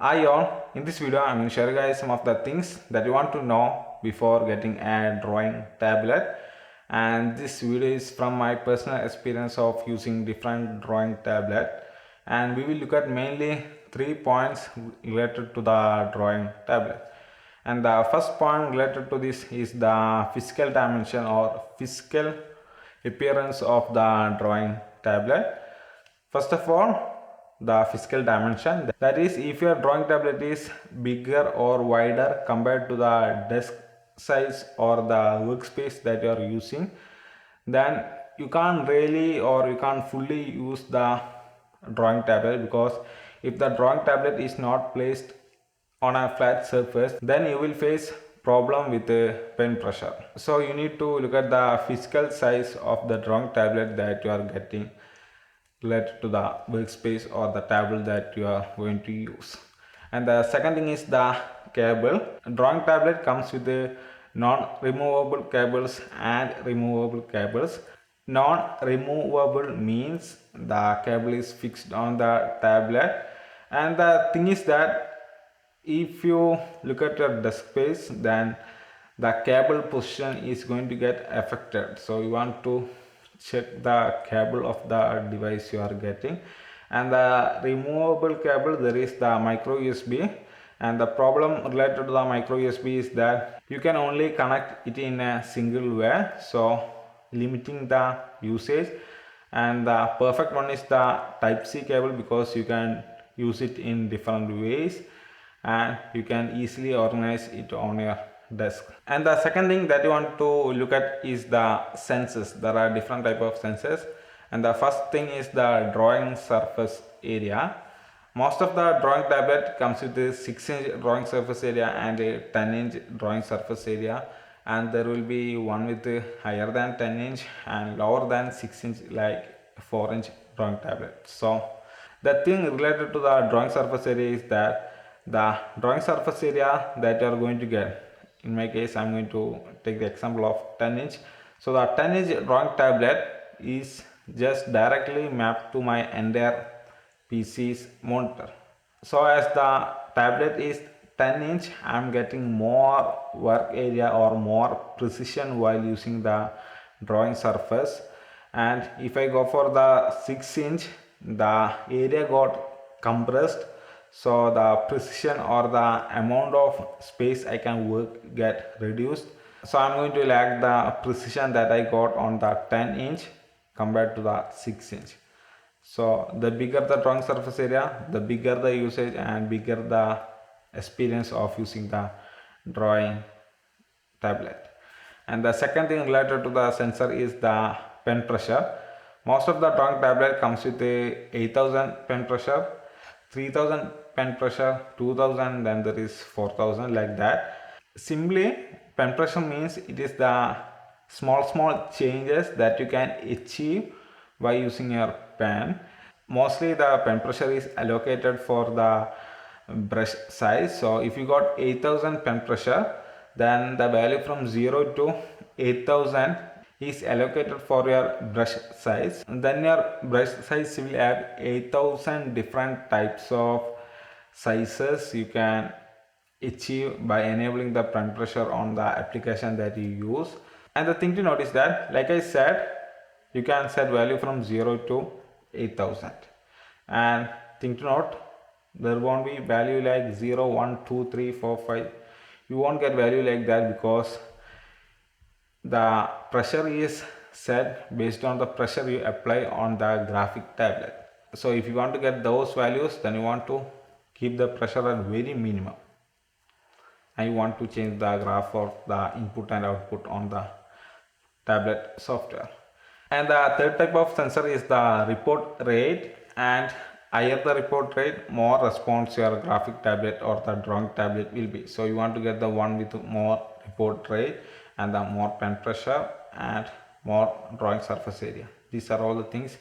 Hi all, in this video I'm going to share you guys some of the things that you want to know before getting a drawing tablet, and this video is from my personal experience of using different drawing tablet, and we will look at mainly 3 points related to the drawing tablet. And the first point related to this is the physical dimension or physical appearance of the drawing tablet. First of all, the physical dimension, that is, if your drawing tablet is bigger or wider compared to the desk size or the workspace that you are using, then you can't really or you can't fully use the drawing tablet, because if the drawing tablet is not placed on a flat surface, then you will face problem with the pen pressure. So you need to look at the physical size of the drawing tablet that you are getting related to the workspace or the tablet that you are going to use. And the second thing is the cable. Drawing tablet comes with the non-removable cables and removable cables. Non-removable means the cable is fixed on the tablet, and the thing is that if you look at your desk space, then the cable position is going to get affected. So you want to check the cable of the device you are getting. And the removable cable, there is the micro USB, and the problem related to the micro USB is that you can only connect it in a single way, so limiting the usage. And the perfect one is the type C cable, because you can use it in different ways and you can easily organize it on your desk. And the second thing that you want to look at is the sensors. There are different type of sensors, and the first thing is the drawing surface area. Most of the drawing tablet comes with a 6-inch drawing surface area and a 10-inch drawing surface area, and there will be one with a higher than 10-inch and lower than 6-inch, like 4-inch drawing tablet. So the thing related to the drawing surface area is that the drawing surface area that you are going to get, in my case I'm going to take the example of 10-inch. So the 10-inch drawing tablet is just directly mapped to my entire PC's monitor. So as the tablet is 10-inch, I'm getting more work area or more precision while using the drawing surface. And if I go for the 6-inch, the area got compressed, so the precision or the amount of space I can work get reduced. So I'm going to lack the precision that I got on the 10-inch compared to the 6-inch. So the bigger the drawing surface area, the bigger the usage and bigger the experience of using the drawing tablet. And the second thing related to the sensor is the pen pressure. Most of the drawing tablet comes with a 8000 pen pressure, 3000 pen pressure, 2000, then there is 4000, like that. Simply, pen pressure means it is the small changes that you can achieve by using your pen. Mostly the pen pressure is allocated for the brush size. So if you got 8000 pen pressure, then the value from 0 to 8000 is allocated for your brush size. And then your brush size will have 8000 different types of sizes you can achieve by enabling the pen pressure on the application that you use. And the thing to note is that, like I said, you can set value from 0 to 8000. And thing to note, there won't be value like 0, 1, 2, 3, 4, 5. You won't get value like that, because the pressure is set based on the pressure you apply on the graphic tablet. So if you want to get those values, then you want to keep the pressure at very minimum, and you want to change the graph of the input and output on the tablet software. And the third type of sensor is the report rate, and higher the report rate, more response your graphic tablet or the drawing tablet will be. So you want to get the one with more report rate and the more pen pressure and more drawing surface area. These are all the things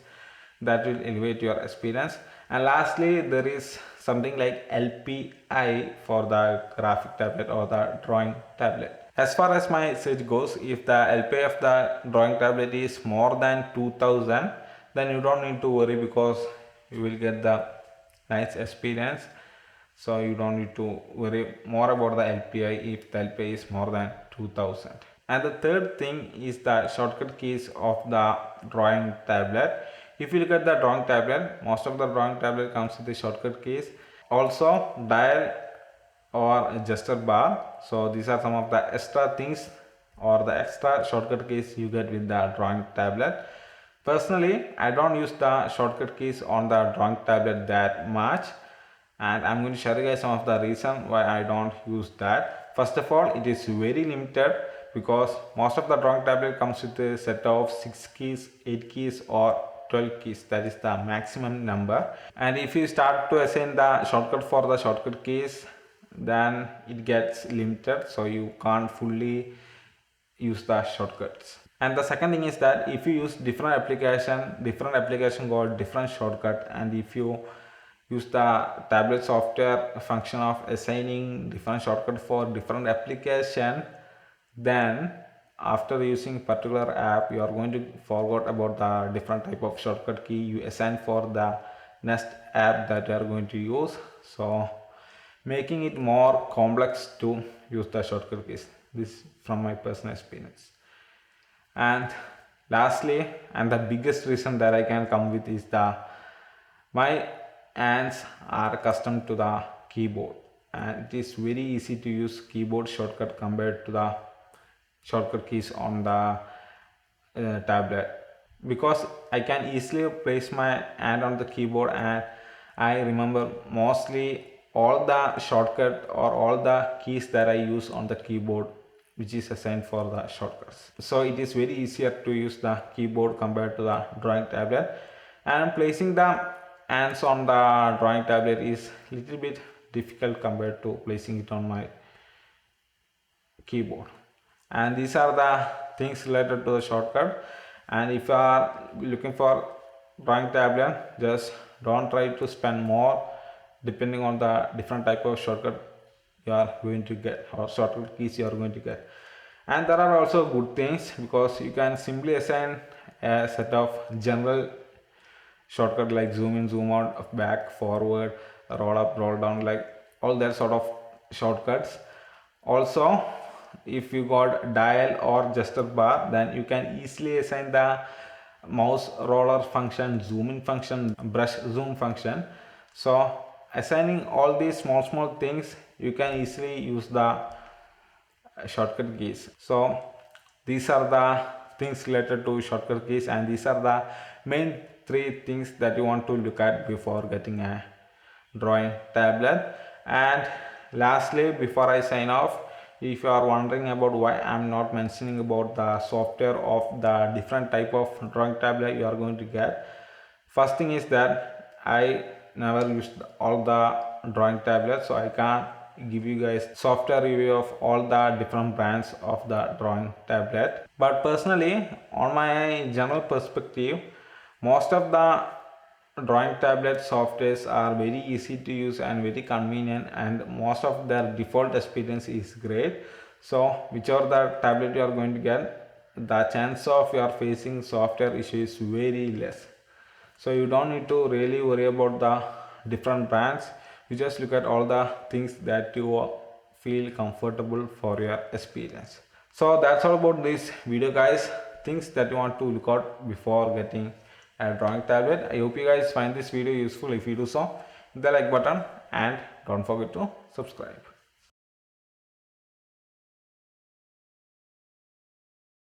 that will elevate your experience. And lastly, there is something like LPI for the graphic tablet or the drawing tablet. As far as my search goes, if the LPI of the drawing tablet is more than 2000, then you don't need to worry, because you will get the nice experience. so you don't need to worry more about the LPI if the LPI is more than 2000. And the third thing is the shortcut keys of the drawing tablet. If you look at the drawing tablet, most of the drawing tablet comes with the shortcut keys. Also dial or gesture bar. So these are some of the extra things or the extra shortcut keys you get with the drawing tablet. Personally, I don't use the shortcut keys on the drawing tablet that much, and I'm going to share you guys some of the reason why I don't use that. First of all, it is very limited because most of the drawing tablet comes with a set of 6 keys, 8 keys or 12 keys. That is the maximum number. And if you start to assign the shortcut for the shortcut keys, then it gets limited, so you can't fully use the shortcuts. And the second thing is that if you use different application got different shortcut, and if you use the tablet software function of assigning different shortcut for different application, then after using particular app you are going to forget about the different type of shortcut key you assign for the next app that you are going to use, so making it more complex to use the shortcut keys. This from my personal experience. And lastly, and the biggest reason that I can come with is my hands are accustomed to the keyboard, and it is very easy to use keyboard shortcut compared to the shortcut keys on the tablet, because I can easily place my hand on the keyboard and I remember mostly all the shortcut or all the keys that I use on the keyboard which is assigned for the shortcuts. So it is very easier to use the keyboard compared to the drawing tablet, and placing the hands on the drawing tablet is little bit difficult compared to placing it on my keyboard. And these are the things related to the shortcut. And if you are looking for drawing tablet, just don't try to spend more depending on the different type of shortcut you are going to get or shortcut keys you are going to get. And there are also good things, because you can simply assign a set of general shortcut like zoom in, zoom out, back, forward, roll up, roll down, like all that sort of shortcuts. Also, if you got dial or gesture bar, then you can easily assign the mouse roller function, zoom in function, brush zoom function. So assigning all these small things, you can easily use the shortcut keys. So these are the things related to shortcut keys, and these are the main 3 things that you want to look at before getting a drawing tablet. And lastly, before I sign off, if you are wondering about why I'm not mentioning about the software of the different type of drawing tablet you are going to get, first thing is that I never used all the drawing tablets, so I can't give you guys software review of all the different brands of the drawing tablet. But personally, on my general perspective, most of the drawing tablet softwares are very easy to use and very convenient, and most of their default experience is great. So whichever the tablet you are going to get, the chance of you are facing software issues is very less. So you don't need to really worry about the different brands. You just look at all the things that you feel comfortable for your experience. So that's all about this video, guys. Things that you want to look out before getting a drawing tablet. I hope you guys find this video useful. If you do so, hit the like button and don't forget to subscribe.